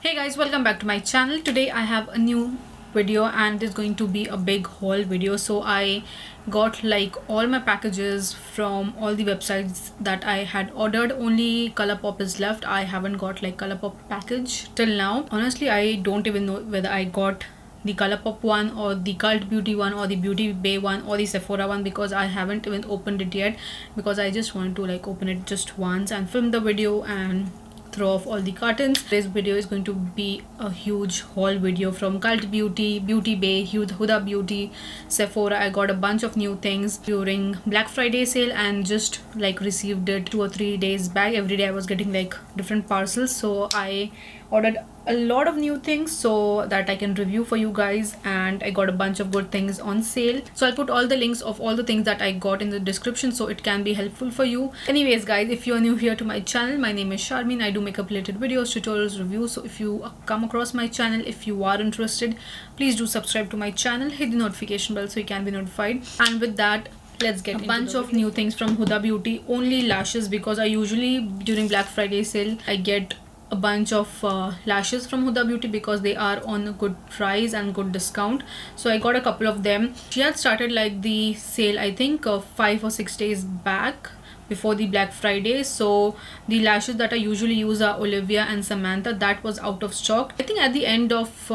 Hey guys, welcome back to my channel. Today I have a new video and it's going to be a big haul video. So I got like all my packages from all the websites that I had ordered. Only Colourpop is left. I haven't got like Colourpop package till now. Honestly, I don't even know whether I got the Colourpop one or the Cult Beauty one or the Beauty Bay one or the Sephora one, because I haven't even opened it yet, because I just wanted to like open it just once and film the video and throw off all the cartons. Today's video is going to be a huge haul video from Cult Beauty, Beauty Bay, Huda Beauty, Sephora. I got a bunch of new things during Black Friday sale and just like received it 2 or 3 days back. Every day I was getting like different parcels, so I ordered a lot of new things so that I can review for you guys, and I got a bunch of good things on sale. So I'll put all the links of all the things that I got in the description so it can be helpful for you. Anyways guys, if you're new here to my channel, my name is Sharmeen. I do makeup related videos, tutorials, reviews. So if you come across my channel, if you are interested, please do subscribe to my channel, hit the notification bell so you can be notified. And with that, let's get a bunch of new things from Huda Beauty. Only lashes, because I usually during Black Friday sale I get a bunch of lashes from Huda Beauty because they are on a good price and good discount. So I got a couple of them. She had started like the sale, I think 5 or 6 days back before the Black Friday. So the lashes that I usually use are Olivia and Samantha. That was out of stock, I think at the end of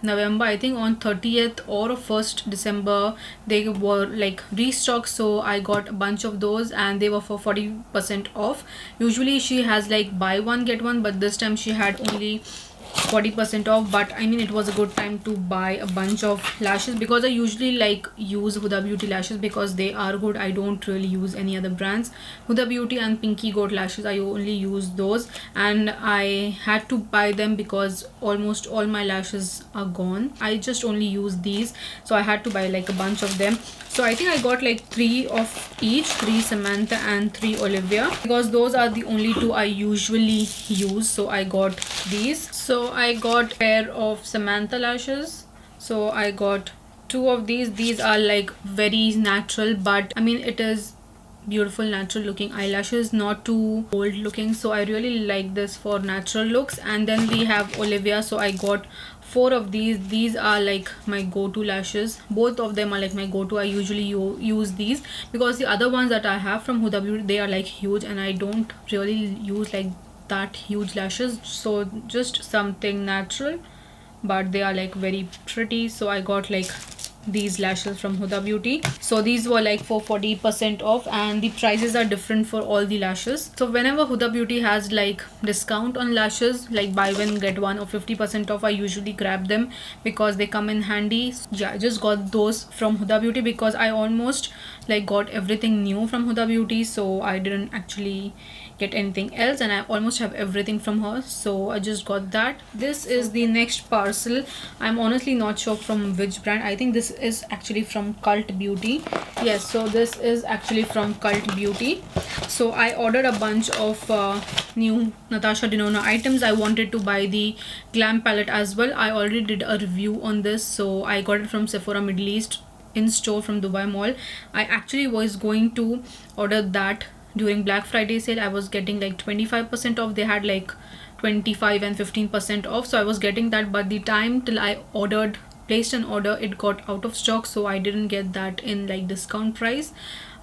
November. I think on 30th or 1st December they were like restocked, so I got a bunch of those and they were for 40% off. Usually she has like buy one get one, but this time she had only 40% off. But I mean, it was a good time to buy a bunch of lashes, because I usually like use Huda Beauty lashes because they are good. I don't really use any other brands. Huda Beauty and Pinky Goat lashes, I only use those, and I had to buy them because almost all my lashes are gone. I just only use these, so I had to buy like a bunch of them. So I think I got like 3 of each, 3 Samantha and 3 Olivia, because those are the only 2 I usually use. So I got these. So I got a pair of Samantha lashes. So I got 2 of these. These are like very natural, but I mean, it is beautiful natural looking eyelashes, not too old looking. So I really like this for natural looks. And then we have Olivia. So I got 4 of these. These are like my go-to lashes. Both of them are like my go-to. I usually use these because the other ones that I have from Huda Beauty, they are like huge and I don't really use like that huge lashes. So just something natural, but they are like very pretty. So I got like these lashes from Huda Beauty. So these were like for 40% off, and the prices are different for all the lashes. So whenever Huda Beauty has like discount on lashes, like buy one get one or 50% off, I usually grab them because they come in handy. Yeah, I just got those from Huda Beauty because I almost like got everything new from Huda Beauty, so I didn't actually get anything else, and I almost have everything from her, so I just got that. This is the next parcel. I'm honestly not sure from which brand. I think this is actually from Cult Beauty. Yes, so this is actually from Cult Beauty. So I ordered a bunch of new Natasha Denona items. I wanted to buy the Glam palette as well. I already did a review on this. So I got it from Sephora Middle East in store from Dubai Mall. I actually was going to order that during Black Friday sale. I was getting like 25% off. They had like 25 and 15% off, so I was getting that, but the time till I placed an order, it got out of stock, so I didn't get that in like discount price.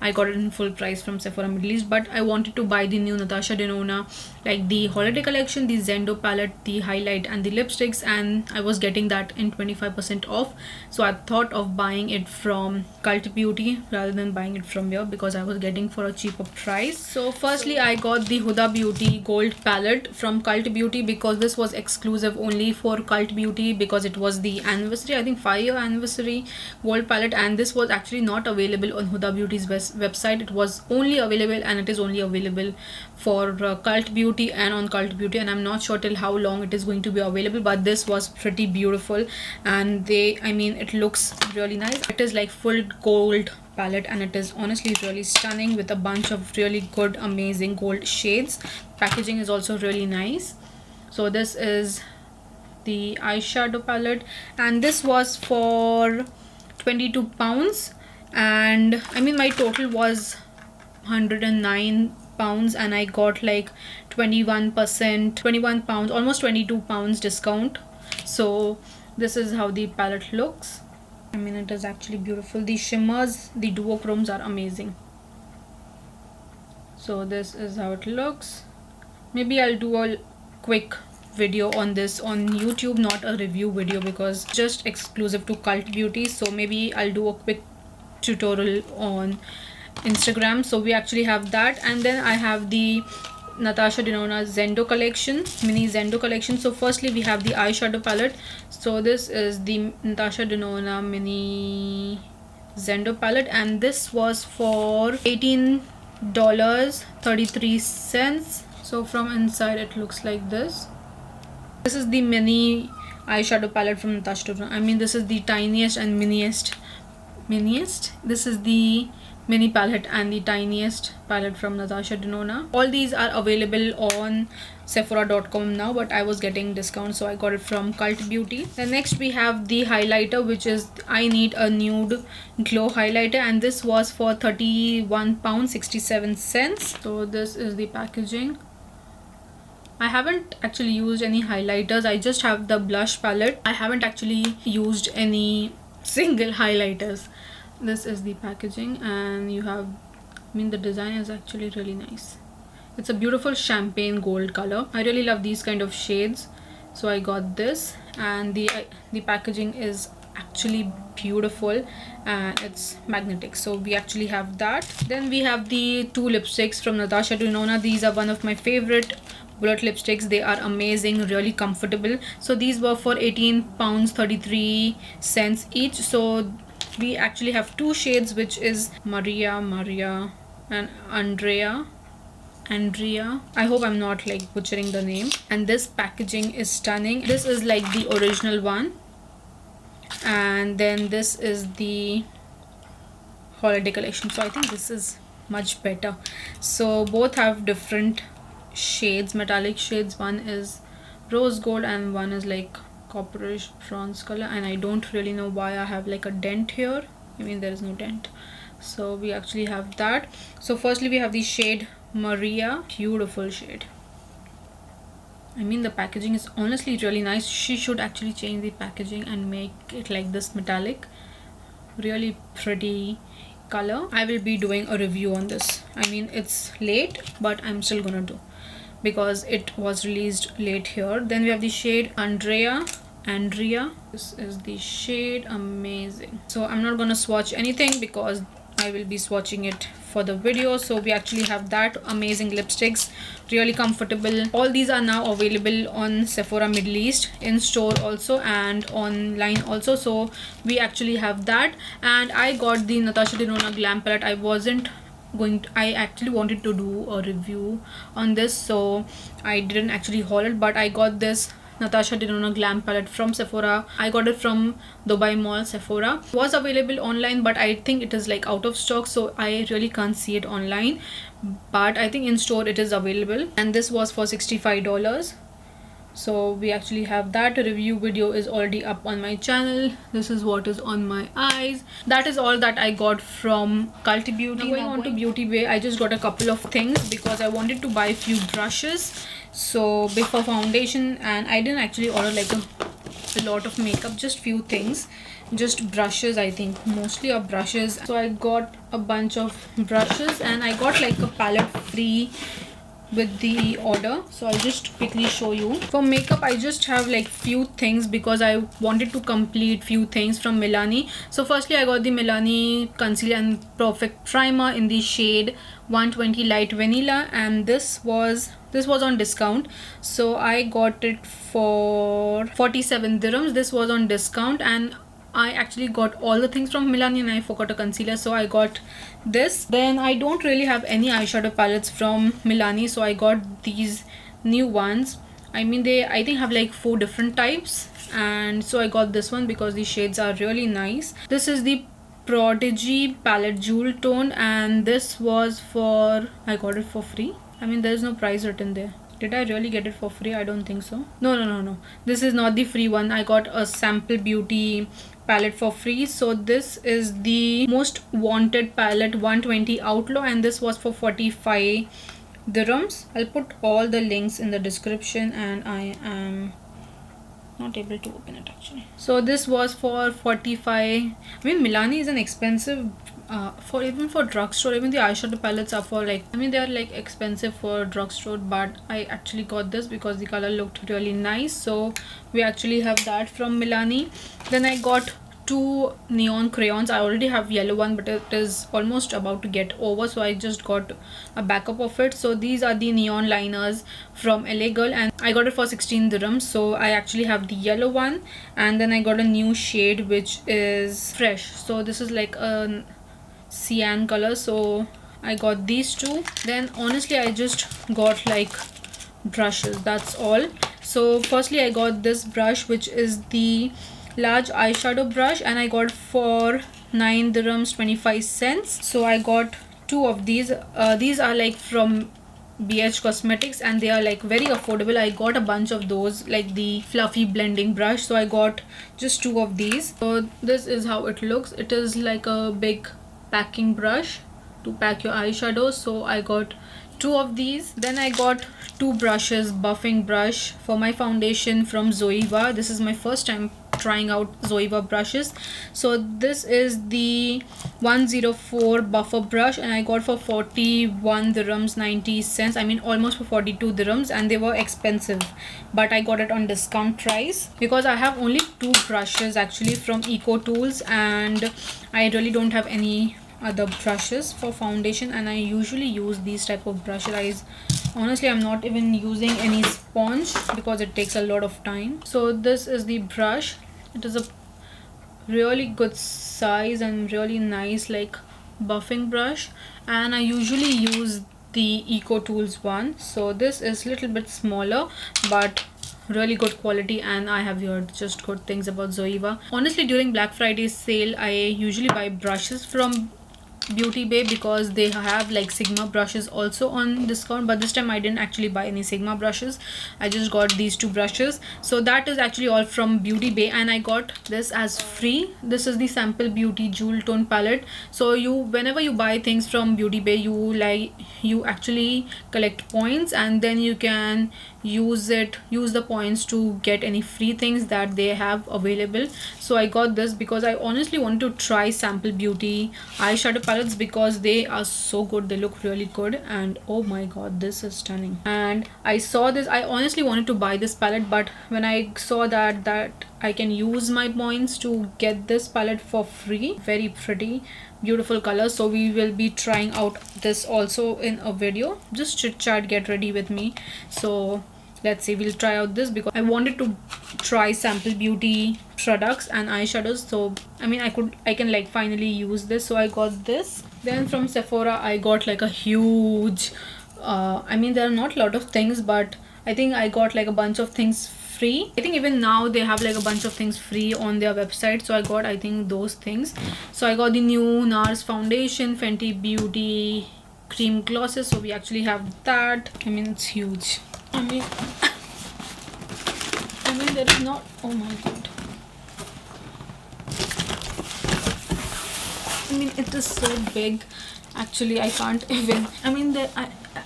I got it in full price from Sephora Middle East. But I wanted to buy the new Natasha Denona, like the holiday collection, the Zendo palette, the highlight and the lipsticks, and I was getting that in 25% off. So I thought of buying it from Cult Beauty rather than buying it from here because I was getting for a cheaper price. So firstly, I got the Huda Beauty gold palette from Cult Beauty because this was exclusive only for Cult Beauty, because it was the anniversary, I think 5-year anniversary gold palette, and this was actually not available on Huda Beauty's website. It was only available, and it is only available for Cult Beauty and on Cult Beauty, and I'm not sure till how long it is going to be available. But this was pretty beautiful, and I mean, it looks really nice. It is like full gold palette, and it is honestly really stunning with a bunch of really good amazing gold shades. Packaging is also really nice. So this is the eyeshadow palette, and this was for 22 pounds, and I mean, my total was 109 pounds and I got like 21%, 21 pounds, almost 22 pounds discount. So this is how the palette looks. I mean, it is actually beautiful. The shimmers, the duochromes are amazing. So this is how it looks. Maybe I'll do a quick video on this on YouTube, not a review video because just exclusive to Cult Beauty. So maybe I'll do a quick tutorial on Instagram. So we actually have that, and then I have the Natasha Denona Zendo collection, mini Zendo collection. So firstly we have the eyeshadow palette. So this is the Natasha Denona mini Zendo palette, and this was for $18.33. So from inside it looks like this. This is the mini eyeshadow palette from Natasha Denona. I mean, this is the tiniest and miniest. This is the mini palette and the tiniest palette from Natasha Denona. All these are available on Sephora.com now, but I was getting discount, so I got it from Cult Beauty. Then next we have the highlighter, which is I Need a Nude Glow highlighter, and this was for £31.67. So this is the packaging. I haven't actually used any highlighters. I just have the blush palette. I haven't actually used any single highlighters. This is the packaging, and you have, I mean, the design is actually really nice. It's a beautiful champagne gold color. I really love these kind of shades, so I got this, and the packaging is actually beautiful and it's magnetic. So we actually have that. Then we have the two lipsticks from Natasha Denona. These are one of my favorite bullet lipsticks. They are amazing, really comfortable. So these were for £18.33 each. So we actually have two shades, which is Maria and Andrea. I hope I'm not like butchering the name. And this packaging is stunning. This is like the original one, and then this is the holiday collection. So I think this is much better. So both have different shades, metallic shades. One is rose gold and one is like copperish bronze color, and I don't really know why I have like a dent here. I mean, there is no dent. So we actually have that. So firstly we have the shade Maria, beautiful shade. I mean, the packaging is honestly really nice. She should actually change the packaging and make it like this metallic, really pretty color. I will be doing a review on this. I mean, it's late, but I'm still gonna do because it was released late here. Then we have the shade Andrea. This is the shade, amazing. So I'm not gonna swatch anything because I will be swatching it for the video. So we actually have that, amazing lipsticks, really comfortable. All these are now available on Sephora Middle East, in store also and online also. So we actually have that. And I got the Natasha Denona Glam palette. I actually wanted to do a review on this, so I didn't actually haul it, but I got this Natasha Denona Glam palette from Sephora. I got it from Dubai Mall Sephora. It was available online, but I think it is like out of stock, so I really can't see it online, but I think in store it is available. And this was for $65. So we actually have that. A review video is already up on my channel. This is what is on my eyes. That is all that I got from Cult Beauty. Now going on to Beauty Bay, I just got a couple of things because I wanted to buy a few brushes, so before foundation, and I didn't actually order like a lot of makeup, just few things, just brushes. I think mostly are brushes. So I got a bunch of brushes, and I got like a palette free with the order. So I'll just quickly show you. For makeup, I just have like few things because I wanted to complete few things from Milani. So firstly I got the Milani Concealer and Perfect Primer in the shade 120 Light Vanilla, and this was on discount, so I got it for 47 dirhams. This was on discount, and I actually got all the things from Milani, and I forgot a concealer, so I got this. Then I don't really have any eyeshadow palettes from Milani, so I got these new ones. I mean, they I think have like 4 different types, and so I got this one because the shades are really nice. This is the Prodigy palette Jewel Tone, and this was for, I got it for free. I mean, there's no price written there. Did I really get it for free? I don't think so. No. This is not the free one. I got a Sample Beauty palette for free. So this is the Most Wanted palette 120 Outlaw, and this was for 45 dirhams. I'll put all the links in the description, and I am not able to open it actually. So this was for 45. I mean, Milani is an expensive for even for drugstore. Even the eyeshadow palettes are for like, I mean, they are like expensive for drugstore, but I actually got this because the color looked really nice. So we actually have that from Milani. Then I got two neon crayons. I already have yellow one, but it is almost about to get over, so I just got a backup of it. So these are the neon liners from LA Girl, and I got it for 16 dirhams. So I actually have the yellow one, and then I got a new shade which is fresh. So this is like a cyan color, so I got these two. Then honestly I just got like brushes, that's all. So firstly I got this brush, which is the large eyeshadow brush, and I got for 9 dirhams 25 cents. So I got two of these. These are like from BH Cosmetics, and they are like very affordable. I got a bunch of those, like the fluffy blending brush, so I got just two of these. So this is how it looks. It is like a big packing brush to pack your eyeshadows, so I got two of these. Then I got two brushes, buffing brush for my foundation from Zoeva. This is my first time trying out Zoeva brushes. So this is the 104 buffer brush, and I got for 41 dirhams 90 cents. I mean almost for 42 dirhams, and they were expensive, but I got it on discount price because I have only two brushes actually from Eco Tools, and I really don't have any other brushes for foundation, and I usually use these type of brushes. Honestly, I'm not even using any sponge because it takes a lot of time. So this is the brush. It is a really good size and really nice like buffing brush, and I usually use the Eco Tools one. So this is little bit smaller but really good quality, and I have heard just good things about Zoeva. Honestly, during Black Friday sale I usually buy brushes from Beauty Bay because they have like Sigma brushes also on discount, but this time I didn't actually buy any Sigma brushes. I just got these two brushes. So that is actually all from Beauty Bay, and I got this as free. This is the Sample Beauty Jewel Tone palette. So you, whenever you buy things from Beauty Bay, you actually collect points, and then you can use the points to get any free things that they have available. So I got this because I honestly want to try Sample Beauty eyeshadow palettes because they are so good. They look really good, and oh my god, this is stunning. And I saw this, I honestly wanted to buy this palette, but when I saw that I can use my points to get this palette for free, very pretty beautiful color. So we will be trying out this also in a video. Just chit chat, get ready with me. So let's see, we'll try out this because I wanted to try Sample Beauty products and eyeshadows. So I mean I can like finally use this. So I got this. Then from Sephora I got like a huge I mean there are not a lot of things, but I think I got like a bunch of things free. I think even now they have like a bunch of things free on their website, so I got I think those things. So I got the new NARS foundation, Fenty Beauty cream glosses. So we actually have that. I mean it's huge. I mean there is not, oh my god, I mean it is so big actually. I can't even, I mean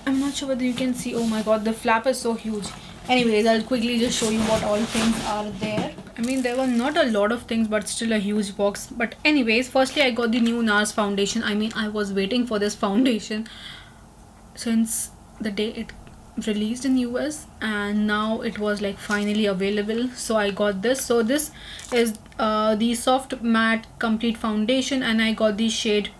I'm not sure whether you can see. Oh my god, the flap is so huge. Anyways, I'll quickly just show you what all things are there. I mean there were not a lot of things, but still a huge box. But anyways, firstly I got the new NARS foundation. I mean I was waiting for this foundation since the day it released in US, and now it was like finally available. So I got this. So this is the soft matte complete foundation, and I got the shade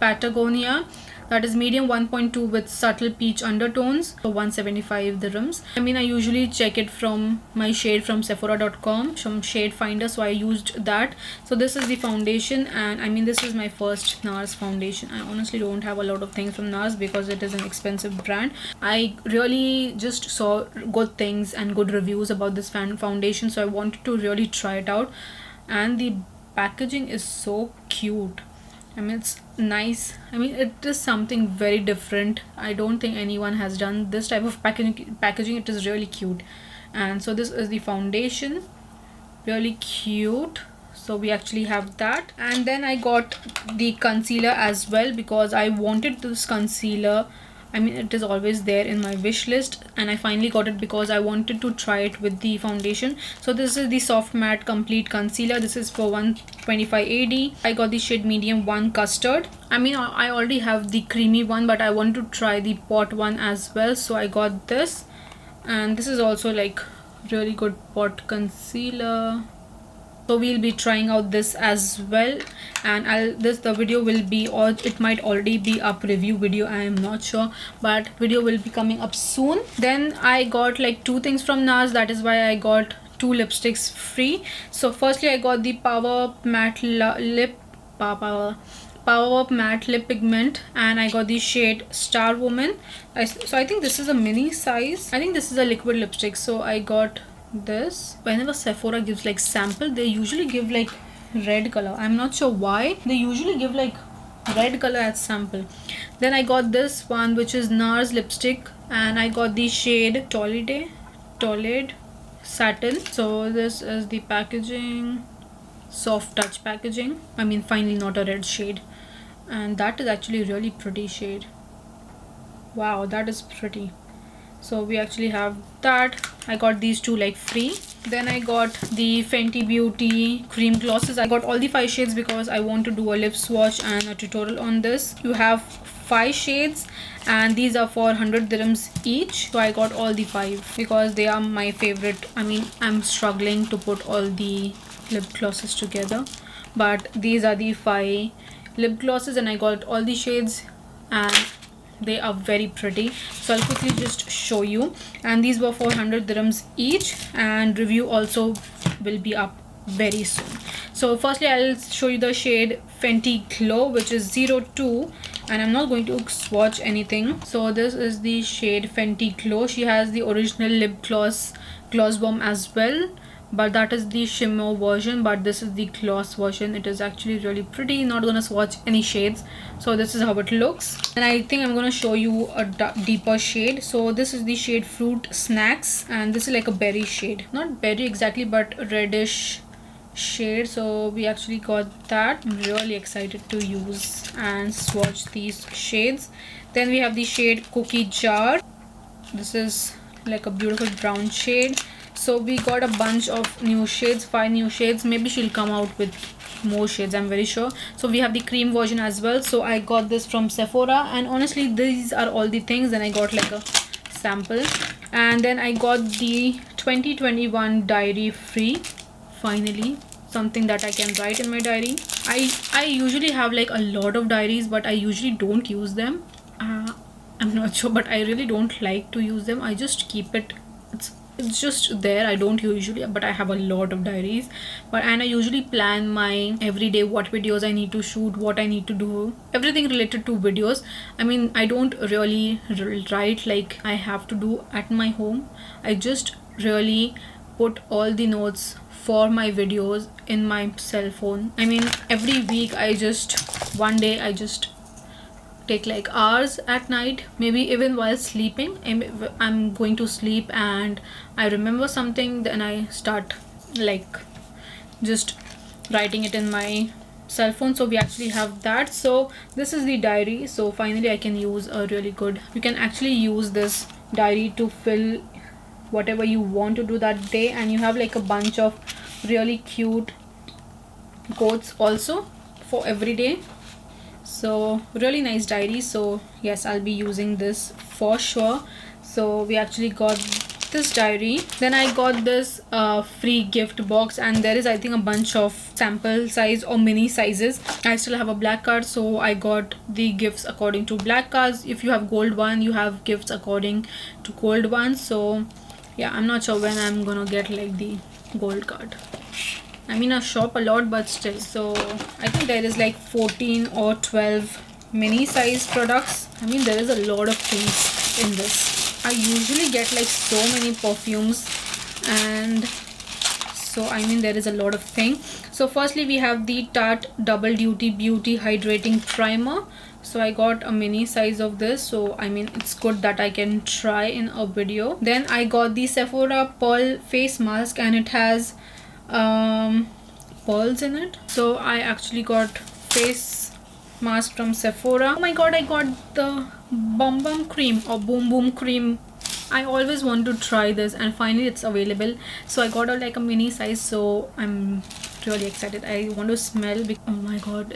Patagonia, that is medium 1.2 with subtle peach undertones for 175 dirhams. I mean I usually check it from my shade from Sephora.com, from shade finder, so I used that. So this is the foundation, and I mean this is my first NARS foundation. I honestly don't have a lot of things from NARS because it is an expensive brand. I really just saw good things and good reviews about this foundation, so I wanted to really try it out. And the packaging is so cute. I mean it's nice. I mean it is something very different. I don't think anyone has done this type of packaging. It is really cute. And so this is the foundation, really cute. So we actually have that. And then I got the concealer as well because I wanted this concealer I mean, it is always there in my wish list, and I finally got it because I wanted to try it with the foundation. So this is the Soft Matte Complete Concealer. This is for 125 AD. I got the shade medium 1 Custard. I mean, I already have the creamy one, but I want to try the pot one as well, so I got this. And this is also like really good pot concealer, so we'll be trying out this as well. And the video will be, or it might already be up, review video, I am not sure, but video will be coming up soon. Then I got like 2 things from NARS, that is why I got 2 lipsticks free. So firstly I got the Power Matte Lip Pigment, and I got the shade Star Woman. So I think this is a mini size. I think this is a liquid lipstick, so I got this. Whenever Sephora gives like sample, they usually give like red color. I'm not sure why they usually give like red color as sample. Then I got this one, which is NARS lipstick, and I got the shade Tolid Satin. So this is the packaging, soft touch packaging. I mean, finally not a red shade, and that is actually really pretty shade. Wow, that is pretty. So we actually have that. I got these 2 like free. Then I got the Fenty Beauty cream glosses. I got all the 5 shades because I want to do a lip swatch and a tutorial on this. You have 5 shades and these are for 100 dirhams each, so I got all the 5 because they are my favorite. I mean, I'm struggling to put all the lip glosses together, but these are the 5 lip glosses and I got all the shades and they are very pretty. So I'll quickly just show you, and these were for 100 dirhams each, and review also will be up very soon. So firstly I'll show you the shade Fenty Glow, which is 02, and I'm not going to swatch anything. So this is the shade Fenty Glow. She has the original lip gloss bomb as well, but that is the shimmer version, but this is the gloss version. It is actually really pretty. Not gonna swatch any shades, so this is how it looks. And I think I'm gonna show you a deeper shade. So this is the shade Fruit Snacks, and this is like a berry shade, not berry exactly, but reddish shade. So we actually got that. I'm really excited to use and swatch these shades. Then we have the shade Cookie Jar. This is like a beautiful brown shade. So we got a bunch of new shades, 5 new shades. Maybe she'll come out with more shades, I'm very sure. So we have the cream version as well. So I got this from Sephora, and honestly these are all the things. Then I got like a sample, and then I got the 2021 diary free. Finally something that I can write in my diary. I usually have like a lot of diaries, but I usually don't use them. I'm not sure, but I really don't like to use them. I just keep it, it's just there. I don't usually, but I have a lot of diaries. And I usually plan my everyday, what videos I need to shoot, what I need to do, everything related to videos. I mean, I don't really write like I have to do at my home. I just really put all the notes for my videos in my cell phone. I mean, every week one day I just take like hours at night, maybe even while sleeping. I'm going to sleep and I remember something, then I start like just writing it in my cell phone. So we actually have that. So this is the diary. So finally I can use a really good, you can actually use this diary to fill whatever you want to do that day, and you have like a bunch of really cute quotes also for every day. So really nice diary. So yes, I'll be using this for sure. So we actually got this diary. Then I got this free gift box, and there is I think a bunch of sample size or mini sizes. I still have a black card, so I got the gifts according to black cards. If you have gold one, you have gifts according to gold ones. So yeah, I'm not sure when I'm gonna get like the gold card. I mean, I shop a lot, but still. So I think there is like 14 or 12 mini size products. I mean, there is a lot of things in this. I usually get like so many perfumes, and so I mean there is a lot of things. So firstly we have the Tarte Double Duty Beauty Hydrating Primer. So I got a mini size of this, so I mean it's good that I can try in a video. Then I got the Sephora Pearl Face Mask, and it has pearls in it. So I actually got face mask from Sephora. Oh my god, I got the Bum Bum Cream or Boom Boom Cream. I always want to try this, and finally it's available. So I got like a mini size, so I'm really excited. I want to smell. Oh my god,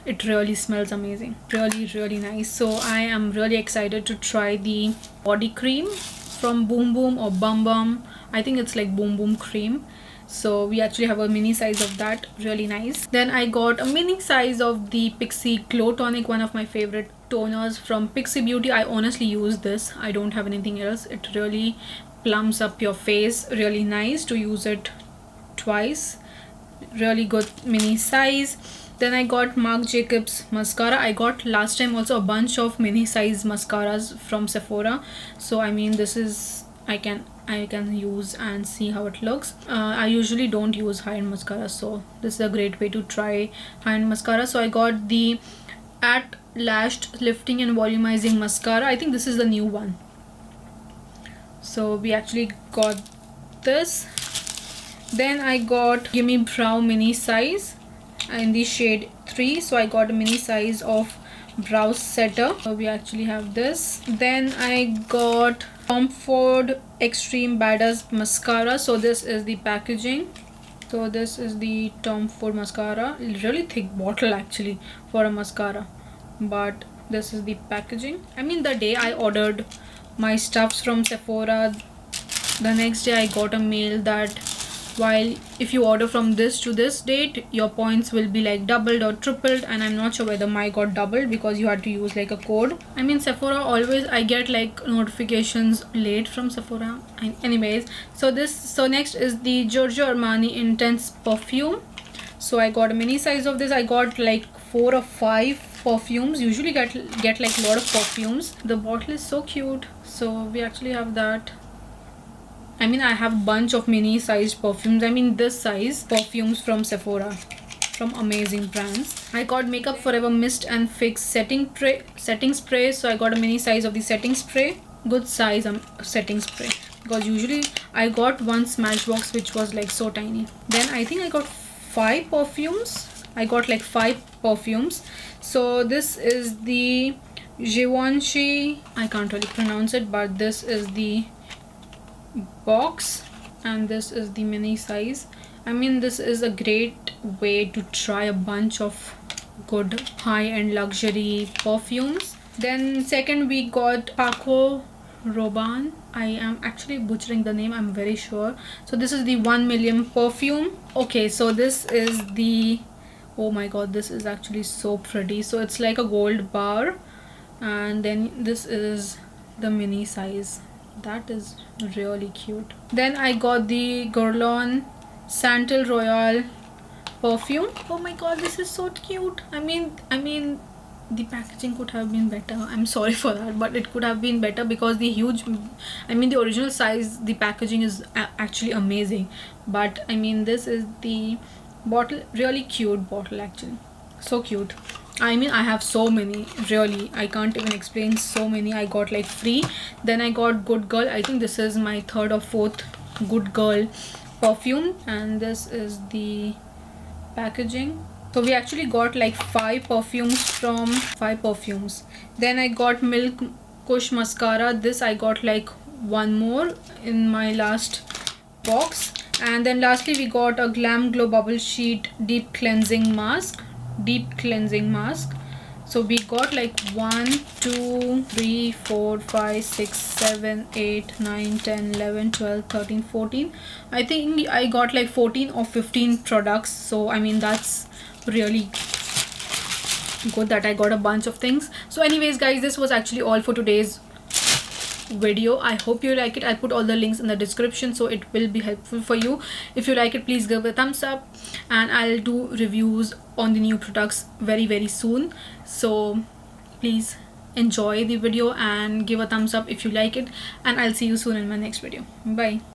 it really smells amazing, really nice. So I am really excited to try the body cream from Boom Boom or Bum Bum. I think it's like Boom Boom Cream. So we actually have a mini size of that, really nice. Then I got a mini size of the Pixi Glow Tonic, one of my favorite toners from Pixi Beauty. I honestly use this, I don't have anything else. It really plumps up your face, really nice to use it twice, really good mini size. Then I got Marc Jacobs mascara. I got last time also a bunch of mini size mascaras from Sephora, so I mean this is I can use and see how it looks. I usually don't use high-end mascara, so this is a great way to try high-end mascara. So I got the At Lashed Lifting and Volumizing Mascara. I think this is the new one. So we actually got this. Then I got Gimme Brow mini size in the shade 3. So I got a mini size of brow setter. So we actually have this. Then I got Tom Ford Extreme Badass Mascara. So this is the packaging. So this is the Tom Ford mascara. Really thick bottle actually for a mascara, but this is the packaging. I mean, the day I ordered my stuffs from Sephora, the next day I got a mail that while if you order from this to this date, your points will be like doubled or tripled, and I'm not sure whether mine got doubled because you had to use like a code. I mean, Sephora always, I get like notifications late from Sephora. And anyways, so next is the Giorgio Armani Intense Perfume. So I got a mini size of this. I got like 4 or 5 perfumes. Usually get like a lot of perfumes. The bottle is so cute. So we actually have that. I mean, I have a bunch of mini sized perfumes. I mean, this size perfumes from Sephora, from amazing brands. I got Makeup Forever Mist and Fix setting spray. So I got a mini size of the setting spray. Good size setting spray, because usually I got one Smashbox which was like so tiny. Then I think I got 5 perfumes. I got like 5 perfumes. So this is the Givenchy, I can't really pronounce it, but this is the box and this is the mini size. I mean, this is a great way to try a bunch of good high-end luxury perfumes. Then second we got Paco Rabanne. I am actually butchering the name, I'm very sure. So this is the 1 million perfume. Okay, so this is the, oh my god, this is actually so pretty. So it's like a gold bar, and then this is the mini size. That is really cute. Then I got the Guerlain Santal Royal perfume. Oh my god, this is so cute. I mean the packaging could have been better. I'm sorry for that, but it could have been better because the original size, the packaging is actually amazing. But I mean, this is the bottle, really cute bottle actually, so cute. I mean, I have so many, really, I can't even explain, so many I got like free. Then I got Good Girl. I think this is my 3rd or 4th Good Girl perfume, and this is the packaging. So we actually got like 5 perfumes. Then I got Milk Kush mascara. This I got like 1 more in my last box. And then lastly we got a Glam Glow Bubble Sheet Deep Cleansing Mask. So we got like 1 2 3 4 5 6 7 8 9 10 11 12 13 14. I think I got like 14 or 15 products. So I mean, that's really good that I got a bunch of things. So anyways guys, this was actually all for today's video. I hope you like it. I'll put all the links in the description, so it will be helpful for you. If you like it, please give a thumbs up, and I'll do reviews on the new products very soon. So please enjoy the video and give a thumbs up if you like it, and I'll see you soon in my next video. Bye.